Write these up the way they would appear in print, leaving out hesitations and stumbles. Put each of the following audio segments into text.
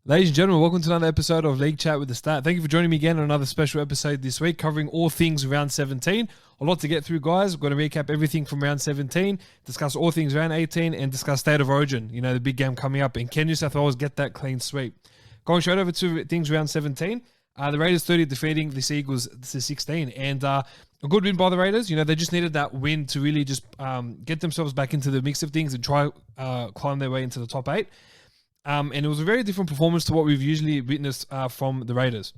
Ladies and gentlemen, welcome to another episode of League Chat with the Stat. Thank you for joining me again on another special episode this week, covering all things round 17. A lot to get through, guys. We're going to recap everything from round 17, discuss all things round 18, and discuss State of Origin, the big game coming up. And can New South Wales get that clean sweep? Going straight over to things round 17, the Raiders 30 defeating the Seagulls to 16. And a good win by the Raiders. They just needed that win to really just get themselves back into the mix of things and try climb their way into the top 8. And it was a very different performance to what we've usually witnessed from the Raiders.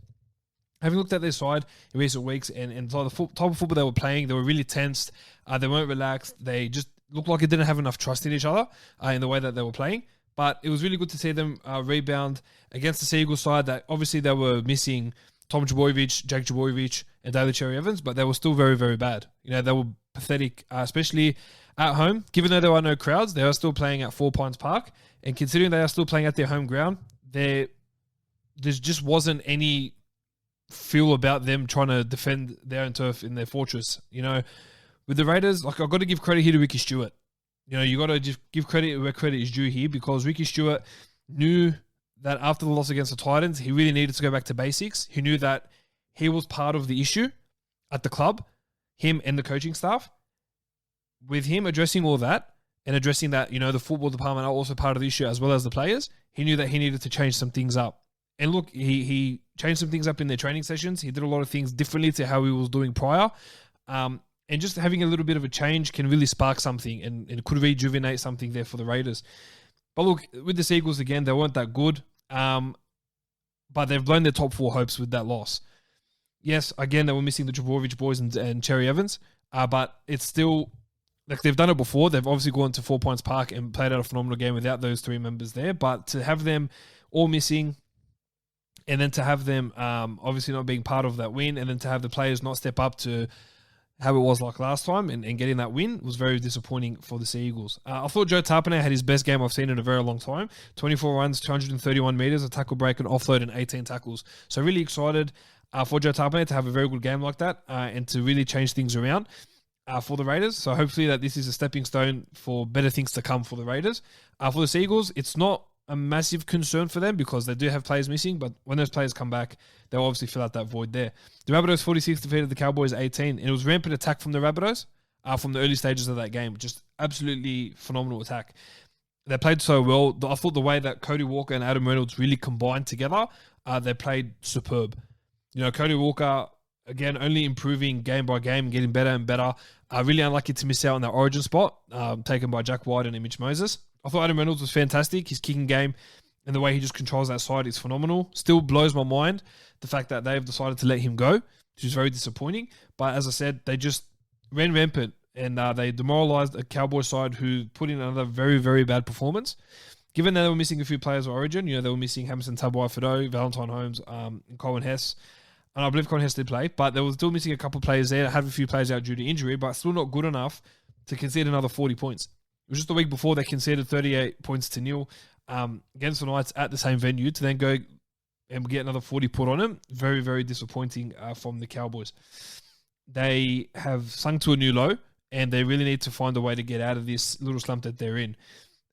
Having looked at their side in recent weeks and the type of football they were playing, they were really tensed. They weren't relaxed. They just looked like they didn't have enough trust in each other in the way that they were playing. But it was really good to see them rebound against the Seagulls side that obviously they were missing Tom Jabojevic, Jake Jabojevic, and Daly Cherry Evans, but they were still very, very bad. They were pathetic, especially at home. Given that there are no crowds, they are still playing at 4 Pines Park. And considering they are still playing at their home ground, there just wasn't any feel about them trying to defend their own turf in their fortress. With the Raiders, I've got to give credit here to Ricky Stewart. You got to just give credit where credit is due here, because Ricky Stewart knew that after the loss against the Titans, he really needed to go back to basics. He knew that he was part of the issue at the club, him and the coaching staff. With him addressing all that, and addressing that, the football department are also part of the issue as well as the players, he knew that he needed to change some things up. And look, he changed some things up in their training sessions. He did a lot of things differently to how he was doing prior. And just having a little bit of a change can really spark something and it could rejuvenate something there for the Raiders. But look, with the Seagulls, again, they weren't that good. But they've blown their top 4 hopes with that loss. Yes, again, they were missing the Jabojevic boys and Cherry Evans. But it's still... they've done it before. They've obviously gone to 4 Points Park and played out a phenomenal game without those 3 members there. But to have them all missing, and then to have them obviously not being part of that win, and then to have the players not step up to how it was like last time and getting that win was very disappointing for the Seagulls. I thought Joe Tarpanay had his best game I've seen in a very long time. 24 runs, 231 metres, a tackle break, an offload, and 18 tackles. So really excited for Joe Tarpanay to have a very good game like that and to really change things around for the Raiders. So hopefully that this is a stepping stone for better things to come for the Raiders. For the Seagulls, it's not a massive concern for them because they do have players missing, but when those players come back, they'll obviously fill out that void there. The Rabbitohs 46 defeated the Cowboys 18, and it was rampant attack from the Rabbitohs from the early stages of that game. Just absolutely phenomenal attack. They played so well. I thought the way that Cody Walker and Adam Reynolds really combined together, they played superb. Cody Walker, again, only improving game by game, getting better and better. Really unlucky to miss out on that origin spot taken by Jack White and Mitch Moses. I thought Adam Reynolds was fantastic. His kicking game and the way he just controls that side is phenomenal. Still blows my mind, the fact that they've decided to let him go, which is very disappointing. But as I said, they just ran rampant and they demoralised a Cowboy side who put in another very, very bad performance. Given that they were missing a few players of origin, they were missing Hamilton Tabuai-Fidow, Valentine Holmes, and Colin Hess. And I believe Colin Hess did play, but they were still missing a couple of players there. Had a few players out due to injury, but still not good enough to concede another 40 points. It was just the week before they conceded 38 points to nil against the Knights at the same venue to then go and get another 40 put on them. Very, very disappointing from the Cowboys. They have sunk to a new low, and they really need to find a way to get out of this little slump that they're in.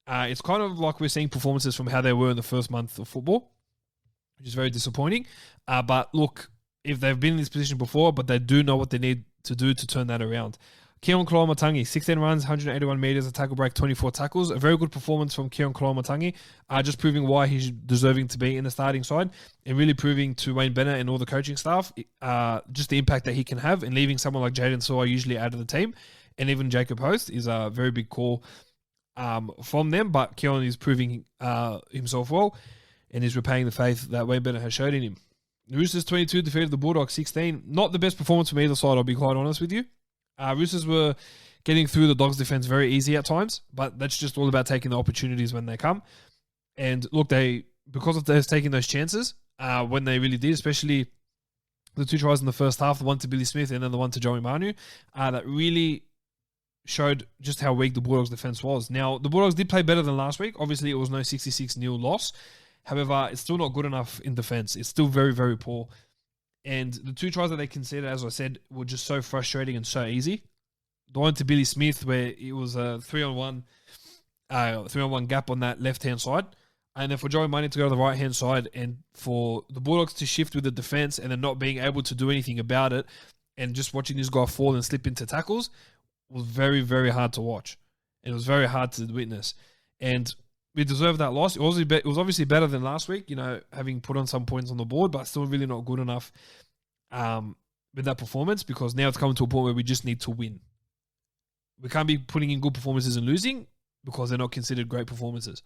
It's kind of like we're seeing performances from how they were in the first month of football, which is very disappointing. But look, if they've been in this position before, but they do know what they need to do to turn that around. Keon Koloamatangi, 16 runs, 181 metres, a tackle break, 24 tackles. A very good performance from Keon Koloamatangi, just proving why he's deserving to be in the starting side and really proving to Wayne Bennett and all the coaching staff just the impact that he can have, and leaving someone like Jaden Saw usually out of the team, and even Jacob Host is a very big call from them, but Keon is proving himself well and is repaying the faith that Wayne Bennett has showed in him. The Roosters 22 defeated the Bulldogs 16. Not the best performance from either side, I'll be quite honest with you. Roosters were getting through the Dogs' defense very easy at times, but that's just all about taking the opportunities when they come. And look, because of taking those chances when they really did, especially the 2 tries in the first half, the one to Billy Smith and then the one to Joey Manu, that really showed just how weak the Bulldogs' defense was. Now, the Bulldogs did play better than last week. Obviously, it was no 66-0 loss. However, it's still not good enough in defense. It's still very, very poor. And the 2 tries that they conceded, as I said, were just so frustrating and so easy. The one to Billy Smith, where it was a 3-on-1 gap on that left-hand side. And then for Joey Manu to go to the right-hand side and for the Bulldogs to shift with the defense and then not being able to do anything about it and just watching this guy fall and slip into tackles was very, very hard to watch. And it was very hard to witness. And we deserved that loss. It was obviously better than last week, having put on some points on the board, but still really not good enough with that performance, because now it's coming to a point where we just need to win. We can't be putting in good performances and losing because they're not considered great performances.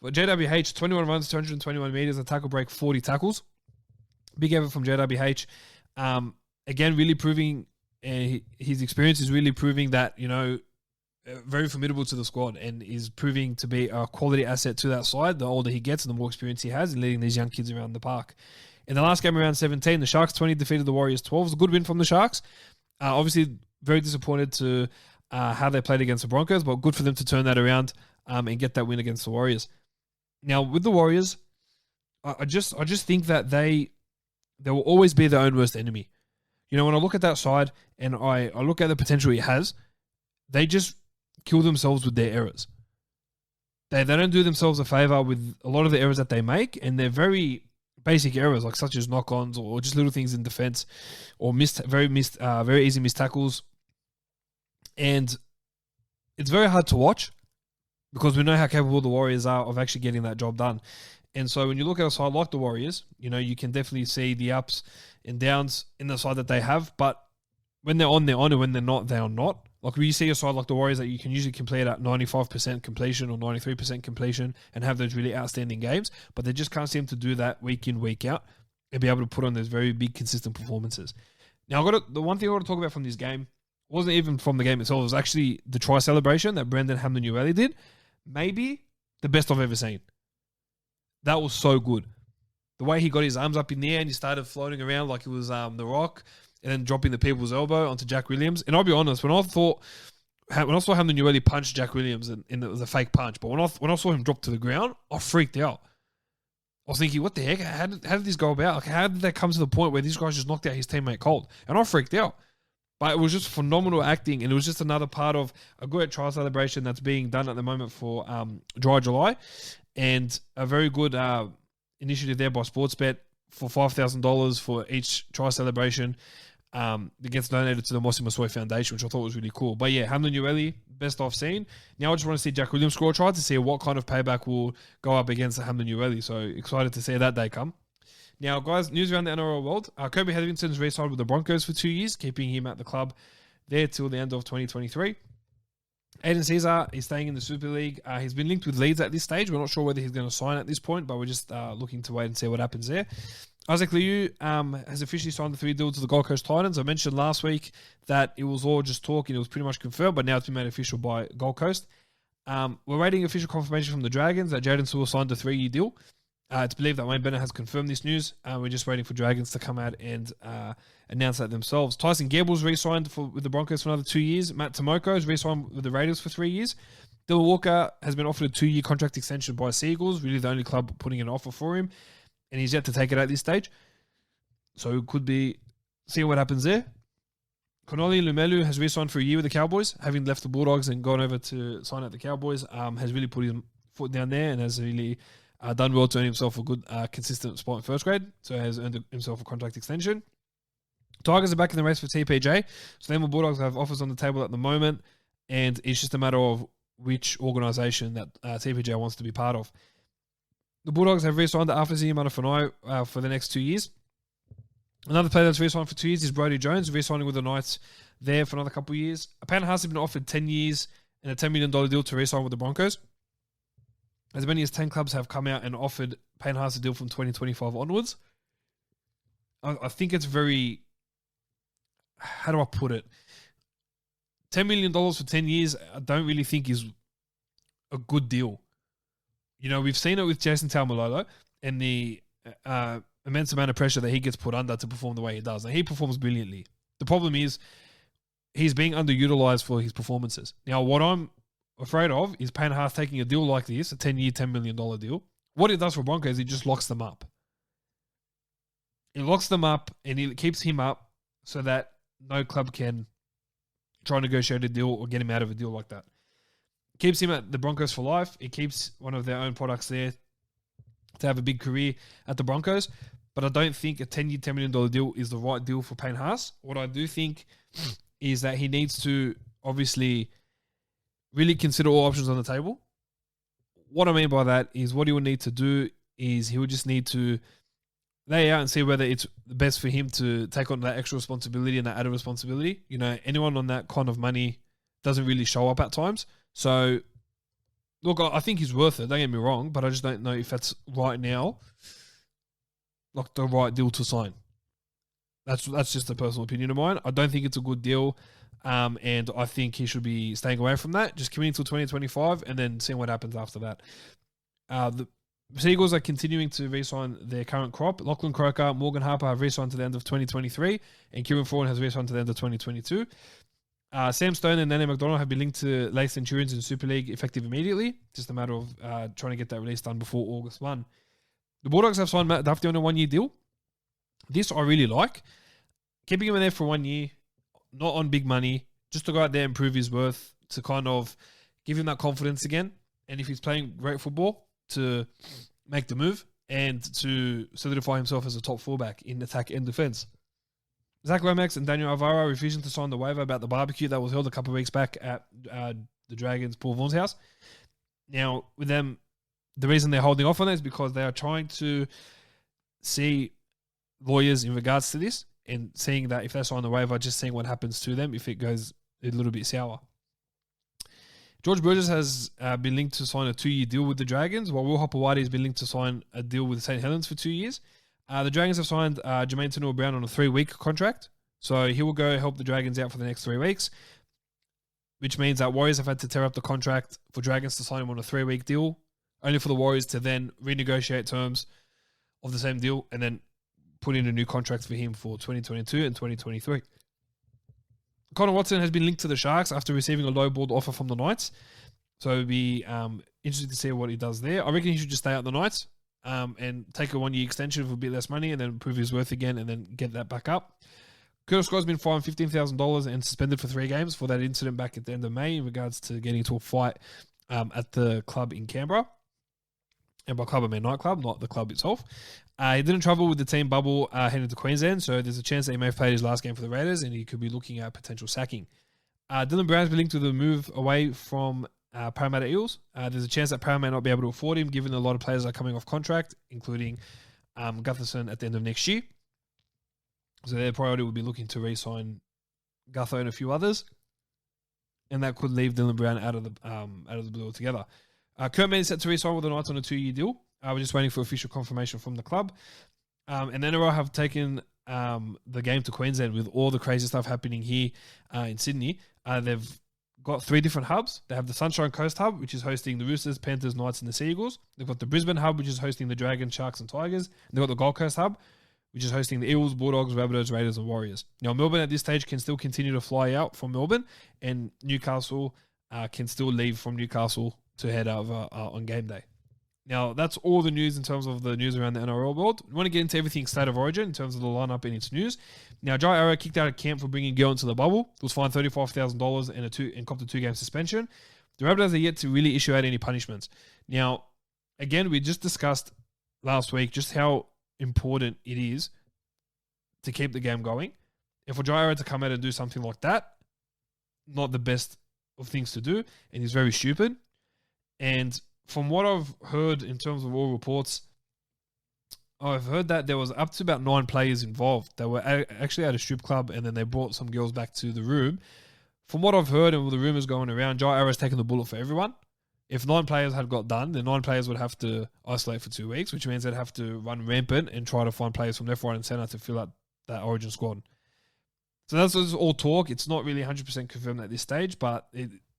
But JWH, 21 runs, 221 meters, a tackle break, 40 tackles. Big effort from JWH. Again, really proving, his experience is really proving that, very formidable to the squad and is proving to be a quality asset to that side. The older he gets and the more experience he has in leading these young kids around the park. In the last game around 17, the Sharks 20 defeated the Warriors 12. It was a good win from the Sharks. Obviously, very disappointed to how they played against the Broncos, but good for them to turn that around and get that win against the Warriors. Now, with the Warriors, I just think that they will always be their own worst enemy. When I look at that side and I look at the potential it has, they just kill themselves with their errors. They don't do themselves a favor with a lot of the errors that they make, and they're very basic errors, like such as knock-ons or just little things in defense, or very easy missed tackles. And it's very hard to watch because we know how capable the Warriors are of actually getting that job done. And so when you look at a side like the Warriors, you can definitely see the ups and downs in the side that they have. But when they're on, and when they're not, they are not. Like when you see a side like the Warriors that you can usually complete at 95% completion or 93% completion and have those really outstanding games, but they just can't seem to do that week in, week out and be able to put on those very big, consistent performances. Now, the one thing I want to talk about from this game wasn't even from the game itself. It was actually the try celebration that Brendan Hamlin-Uele did. Maybe the best I've ever seen. That was so good. The way he got his arms up in the air and he started floating around like it was The Rock, and then dropping the people's elbow onto Jack Williams. And I'll be honest, when I saw Hamlin-Uele punch Jack Williams, and it was a fake punch, but when I saw him drop to the ground, I freaked out. I was thinking, what the heck? How did this go about? Like, how did they come to the point where these guys just knocked out his teammate cold? And I freaked out. But it was just phenomenal acting, and it was just another part of a great trial celebration that's being done at the moment for Dry July, and a very good initiative there by Sportsbet for $5,000 for each try celebration. It gets donated to the Mossy Masoy Foundation, which I thought was really cool. But yeah, Hamlin-Uele, best I've seen. Now I just want to see Jack Williams score a try to see what kind of payback will go up against Hamlin-Uele. So excited to see that day come. Now, guys, news around the NRL world. Kobe Hetherington's re-signed with the Broncos for 2 years, keeping him at the club there till the end of 2023. Aiden Caesar is staying in the Super League. He's been linked with Leeds at this stage. We're not sure whether he's going to sign at this point, but we're just looking to wait and see what happens there. Isaac Liu has officially signed the 3 deal to the Gold Coast Titans. I mentioned last week that it was all just talk and it was pretty much confirmed, but now it's been made official by Gold Coast. We're waiting official confirmation from the Dragons that Jaden Sewell signed a 3-year deal. It's believed that Wayne Bennett has confirmed this news. We're just waiting for Dragons to come out and announce that themselves. Tyson Gabriel's re-signed with the Broncos for another 2 years. Matt Tomoko is re-signed with the Raiders for 3 years. Dylan Walker has been offered a 2-year contract extension by Seagulls, really the only club putting an offer for him, and he's yet to take it at this stage. So it could be see what happens there. Konoli Lumelu has re-signed for a year with the Cowboys, having left the Bulldogs and gone over to sign at the Cowboys. Has really put his foot down there and has really done well to earn himself a good, consistent spot in first grade. So has earned himself a contract extension. Tigers are back in the race for TPJ. So the Bulldogs have offers on the table at the moment, and it's just a matter of which organisation that TPJ wants to be part of. The Bulldogs have re-signed the Afasi Manafanai for the next 2 years. Another player that's re-signed for 2 years is Brodie Jones, re-signing with the Knights there for another couple of years. Payne Haas has been offered 10 years and a $10 million deal to re-sign with the Broncos. As many as 10 clubs have come out and offered Payne Haas a deal from 2025 onwards. I think it's very... How do I put it? $10 million for 10 years, I don't really think is a good deal. We've seen it with Jason Taumalolo and the immense amount of pressure that he gets put under to perform the way he does. And he performs brilliantly. The problem is he's being underutilized for his performances. Now, what I'm afraid of is Payne Haas taking a deal like this, a 10-year, $10 million deal. What it does for Broncos, it just locks them up. It locks them up and it keeps him up so that no club can try and negotiate a deal or get him out of a deal like that. Keeps him at the Broncos for life. It keeps one of their own products there to have a big career at the Broncos. But I don't think a 10-year, $10 million deal is the right deal for Payne Haas. What I do think is that he needs to obviously really consider all options on the table. What I mean by that is what he would need to do is he would just need to lay out and see whether it's best for him to take on that extra responsibility and that added responsibility. You know, anyone on that kind of money doesn't really show up at times. So, look, I think he's worth it. Don't get me wrong, but I just don't know if that's right now, like the right deal to sign. That's just a personal opinion of mine. I don't think it's a good deal, and I think he should be staying away from that. Just committing until 2025 and then seeing what happens after that. The Seagulls are continuing to re-sign their current crop. Lachlan Croker, Morgan Harper have re-signed to the end of 2023, and Kieran Thorne has re-signed to the end of 2022. Sam Stone and Nene McDonald have been linked to Lace Centurions in Super League effective immediately. Just a matter of trying to get that release done before August 1. The Bulldogs have signed Matt Duffy on a 1-year deal. This I really like. Keeping him in there for 1 year, not on big money, just to go out there and prove his worth, to kind of give him that confidence again. And if he's playing great football, to make the move and to solidify himself as a top fullback in attack and defense. Zach Lomax and Daniel Alvaro refusing to sign the waiver about the barbecue that was held a couple of weeks back at the Dragons' Paul Vaughan's house. Now, with them, the reason they're holding off on it is because they are trying to see lawyers in regards to this and seeing that if they sign the waiver, just seeing what happens to them if it goes a little bit sour. George Burgess has been linked to sign a 2-year deal with the Dragons, while Will Hopewadi has been linked to sign a deal with St. Helens for 2 years. The Dragons have signed Jermaine Tanua-Brown on a 3-week contract, so he will go help the Dragons out for the next 3 weeks, which means that Warriors have had to tear up the contract for Dragons to sign him on a 3-week deal, only for the Warriors to then renegotiate terms of the same deal and then put in a new contract for him for 2022 and 2023. Connor Watson has been linked to the Sharks after receiving a low-balled offer from the Knights. So it'll be interesting to see what he does there. I reckon he should just stay out the Knights and take a 1-year extension for a bit less money and then prove his worth again and then get that back up. Curtis Scott's been fined $15,000 and suspended for 3 games for that incident back at the end of May in regards to getting into a fight at the club in Canberra. And by club, I mean nightclub, not the club itself. He didn't travel with the team bubble heading to Queensland, so there's a chance that he may have played his last game for the Raiders and he could be looking at potential sacking. Dylan Brown's been linked to the move away from Parramatta Eels. There's a chance that Parramatta may not be able to afford him, given a lot of players are coming off contract, including Gutherson at the end of next year. So their priority would be looking to re-sign Gutho and a few others, and that could leave Dylan Brown out of the blue altogether. Kurt Mann is set to re-sign with the Knights on a 2-year deal. We're just waiting for official confirmation from the club. And NRL have taken the game to Queensland with all the crazy stuff happening here in Sydney. They've got 3 different hubs. They have the Sunshine Coast hub, which is hosting the Roosters, Panthers, Knights, and the Sea Eagles. They've got the Brisbane hub, which is hosting the Dragons, Sharks, and Tigers. And they've got the Gold Coast hub, which is hosting the Eels, Bulldogs, Rabbitohs, Raiders, and Warriors. Now, Melbourne at this stage can still continue to fly out from Melbourne, and Newcastle can still leave from Newcastle to head over on game day. Now, that's all the news in terms of the news around the NRL world. We want to get into everything State of Origin in terms of the lineup and its news. Now, Jai Arrow kicked out of camp for bringing Gill into the bubble. He was fined $35,000 and copped a 2-game suspension. The Rabbitohs are yet to really issue out any punishments. Now, again, we just discussed last week just how important it is to keep the game going. And for Jai Arrow to come out and do something like that, not the best of things to do, and he's very stupid. And from what I've heard in terms of all reports, I've heard that there was up to about 9 players involved. They were actually at a strip club and then they brought some girls back to the room. From what I've heard and all the rumours going around, Jai Arrow's taken the bullet for everyone. If 9 players had got done, then 9 players would have to isolate for 2 weeks, which means they'd have to run rampant and try to find players from left, right and centre to fill out that Origin squad. So that's all talk. It's not really 100% confirmed at this stage, but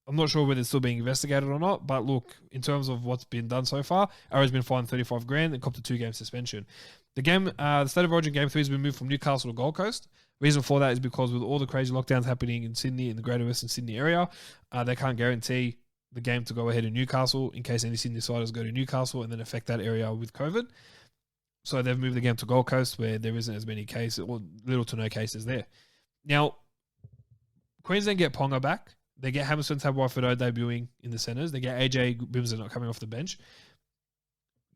I'm not sure whether it's still being investigated or not. But look, in terms of what's been done so far, Arrow's been fined $35,000 and copped a 2-game suspension. The State of Origin Game 3 has been moved from Newcastle to Gold Coast. Reason for that is because with all the crazy lockdowns happening in Sydney, in the Greater Western Sydney area, they can't guarantee the game to go ahead in Newcastle in case any Sydney siders go to Newcastle and then affect that area with COVID. So they've moved the game to Gold Coast where there isn't as many cases, or little to no cases there. Now, Queensland get Ponga back. They get Hamilton Tabuai-Fidow debuting in the centres. They get AJ Bimson not coming off the bench.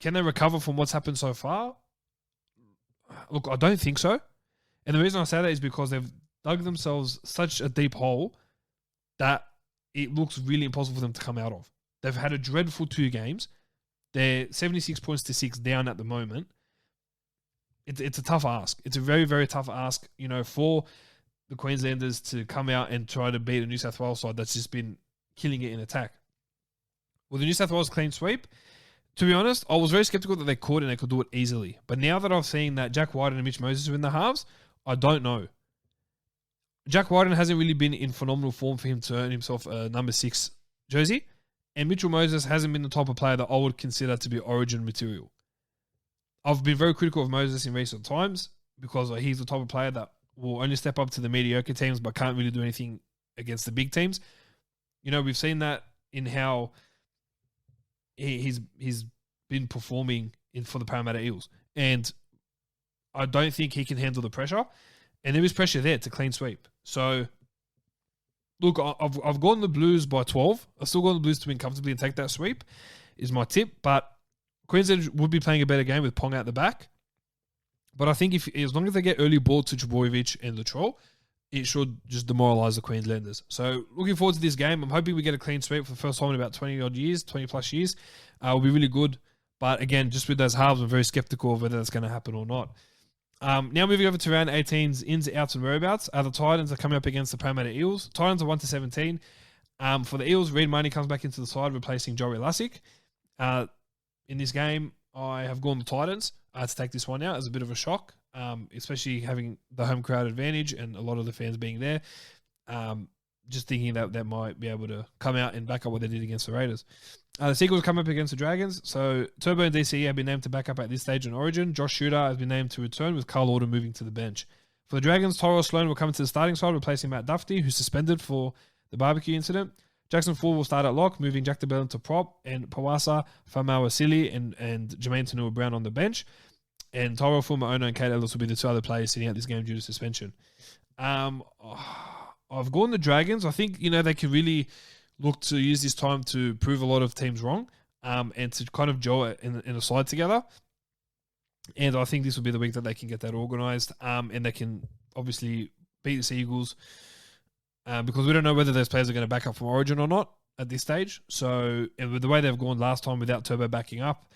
Can they recover from what's happened so far? Look, I don't think so. And the reason I say that is because they've dug themselves such a deep hole that it looks really impossible for them to come out of. They've had a dreadful 2 games. They're 76 points to 6 down at the moment. It's a tough ask. It's a very, very tough ask, for the Queenslanders to come out and try to beat a New South Wales side that's just been killing it in attack. Well, the New South Wales clean sweep, to be honest, I was very skeptical that they could and they could do it easily. But now that I've seen that Jack Whiten and Mitch Moses are in the halves, I don't know. Jack Whiten hasn't really been in phenomenal form for him to earn himself a number 6 jersey. And Mitchell Moses hasn't been the type of player that I would consider to be origin material. I've been very critical of Moses in recent times because he's the type of player that will only step up to the mediocre teams but can't really do anything against the big teams. We've seen that in how he's been performing for the Parramatta Eels. And I don't think he can handle the pressure. And there is pressure there to clean sweep. So, look, I've gone the Blues by 12. I've still gone the Blues to win comfortably and take that sweep, is my tip. But Queensland would be playing a better game with Pong out the back. But I think as long as they get early ball to Trbojevic and Latrell, it should just demoralise the Queenslanders. So looking forward to this game. I'm hoping we get a clean sweep for the first time in about 20-odd years, 20-plus years. Will be really good. But again, just with those halves, I'm very sceptical of whether that's going to happen or not. Now moving over to round 18's ins, outs, and whereabouts. The Titans are coming up against the Parramatta Eels. Titans are 1-17. For the Eels, Reid Marnie comes back into the side, replacing Joey Lussick. In this game, I have gone the Titans to take this one out as a bit of a shock, especially having the home crowd advantage and a lot of the fans being there. Just thinking that might be able to come out and back up what they did against the Raiders. The Seagulls come up against the Dragons. So Turbo and DCE have been named to back up at this stage in Origin. Josh Shooter has been named to return, with Carl Orton moving to the bench. For the Dragons, Tyrell Sloan will come to the starting side, replacing Matt Duffy, who's suspended for the barbecue incident. Jackson Ford will start at lock, moving Jack DeBell into prop, and Pawasa, Famau-Asili, and Jermaine Tanua-Brown on the bench. And Tyrell Fumaona and Kate Ellis will be the 2 other players sitting out this game due to suspension. I've gone the Dragons. I think, they can really look to use this time to prove a lot of teams wrong, and to kind of gel it in a side together. And I think this will be the week that they can get that organised, and they can obviously beat the Seagulls, because we don't know whether those players are going to back up from Origin or not at this stage. So, and with the way they've gone last time without Turbo backing up,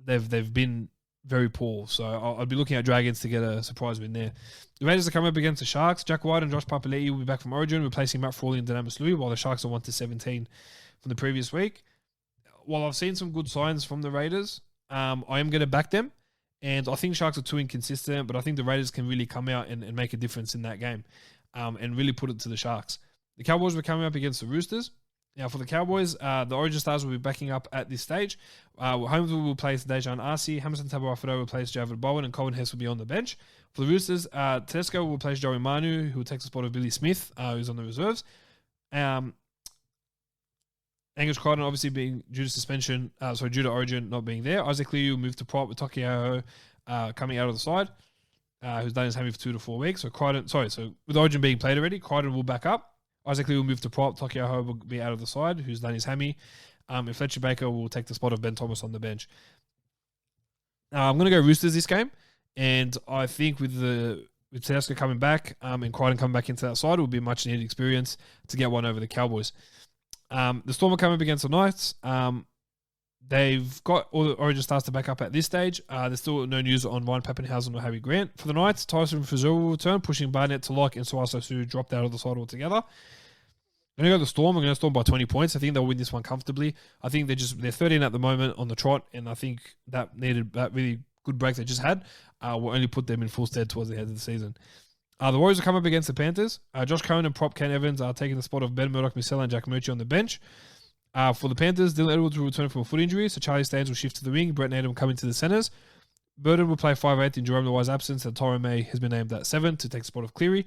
they've been very poor. So I'd be looking at Dragons to get a surprise win there. The Raiders are coming up against the Sharks. Jack White and Josh Papali'i will be back from Origin, replacing Matt Frawley and Dynamis Lui, while the Sharks are 1-17 from the previous week. While I've seen some good signs from the Raiders, I am going to back them. And I think Sharks are too inconsistent, but I think the Raiders can really come out and make a difference in that game, and really put it to the Sharks. The Cowboys were coming up against the Roosters. Now, for the Cowboys, the Origin Stars will be backing up at this stage. Holmesville will place Dejan Arce, Hamilton Tabuafido will place Javid Bowen, and Colin Hess will be on the bench. For the Roosters, Tedesco will place Joey Manu, who will take the spot of Billy Smith, who's on the reserves. Angus Crichton obviously being due to suspension, due to Origin not being there. Isaac Liu will move to prop with Tokiaho coming out of the side, who's done his hammy for 2 to 4 weeks. So with Origin being played already, Crichton will back up. Isaac Lee will move to prop. Tokiaho will be out of the side, who's done his hammy. And Fletcher Baker will take the spot of Ben Thomas on the bench. I'm going to go Roosters this game. And I think with Tedesco coming back and Crichton coming back into that side, it will be a much needed experience to get one over the Cowboys. The Storm are coming up against the Knights. They've got all the Origin stars to back up at this stage. There's still no news on Ryan Pappenhausen or Harry Grant. For the Knights, Tyson Frizell will return, pushing Barnett to lock and Suaso Su dropped out of the side altogether. I'm going to go the Storm. I'm going to Storm by 20 points. I think they'll win this one comfortably. I think they're 13 at the moment on the trot, and I think that really good break they just had will only put them in full stead towards the end of the season. The Warriors will come up against the Panthers. Josh Cohen and prop Ken Evans are taking the spot of Ben Murdoch, Misella, and Jack Murchie on the bench. For the Panthers, Dylan Edwards will return from a foot injury, so Charlie Staines will shift to the wing. Brett Naden will come into the centres. Burden will play 5'8" in Jerome Luai's absence, and Tyrone May has been named at 7 to take the spot of Cleary.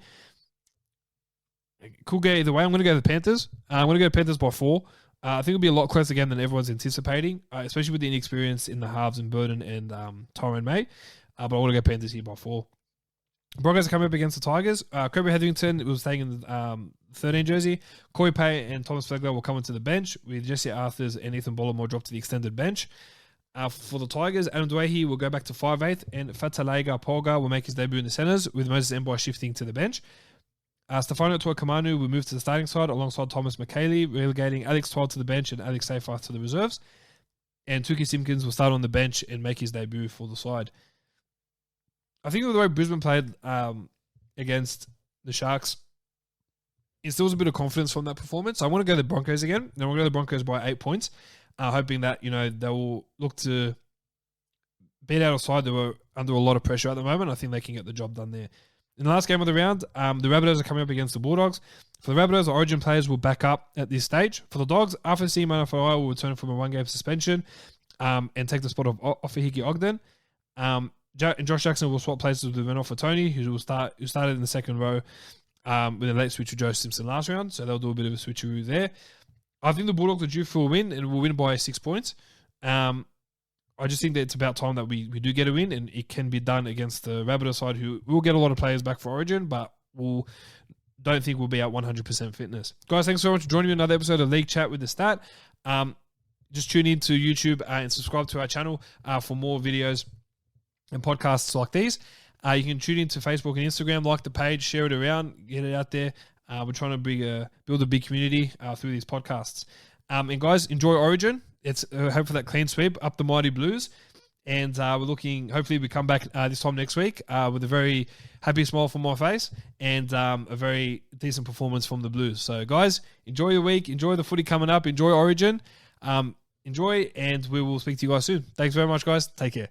Could go either way. I'm going to go the Panthers. I'm going to go Panthers by 4. I think it'll be a lot closer again than everyone's anticipating, especially with the inexperience in the halves in Burden and Tyrone May. But I want to go Panthers here by 4. Broncos are coming up against the Tigers. Kobe Hetherington was taking the 13 jersey. Corey Pay and Thomas Flegler will come into the bench, with Jesse Arthurs and Ethan Bollamore dropped to the extended bench. For the Tigers, Adam Dwayne will go back to 5'8", and Fatalega Polga will make his debut in the centres, with Moses Mbai shifting to the bench. Stefano Tuakamanu will move to the starting side alongside Thomas McKaylee, relegating Alex Twal to the bench and Alex Seyfarth to the reserves. And Tuki Simpkins will start on the bench and make his debut for the side. I think with the way Brisbane played against the Sharks, instills a bit of confidence from that performance. I want to go the Broncos again. Then we'll go the Broncos by 8 points, hoping that they will look to beat out a side that were under a lot of pressure at the moment. I think they can get the job done there. In the last game of the round, the Rabbitohs are coming up against the Bulldogs. For the Rabbitohs, the Origin players will back up at this stage. For the Dogs, Afasi Manafai will return from a one-game suspension and take the spot of Ofahiki Ogden. And Josh Jackson will swap places with Manofa Tony, who started in the second row with a late switch with Joe Simpson last round. So they'll do a bit of a switcheroo there. I think the Bulldogs are due for a win and will win by 6 points. I just think that it's about time that we do get a win, and it can be done against the Rabbitoh side, who will get a lot of players back for Origin, but don't think we'll be at 100% fitness. Guys, thanks so much for joining me on another episode of League Chat with the Stat. Just tune in to YouTube and subscribe to our channel for more videos and podcasts like these. You can tune into Facebook and Instagram, like the page, share it around, get it out there. We're trying to build a big community through these podcasts. And guys, enjoy Origin. It's hope for that clean sweep up the mighty Blues, and we're looking. Hopefully, we come back this time next week with a very happy smile from my face and a very decent performance from the Blues. So, guys, enjoy your week, enjoy the footy coming up, enjoy Origin, enjoy, and we will speak to you guys soon. Thanks very much, guys. Take care.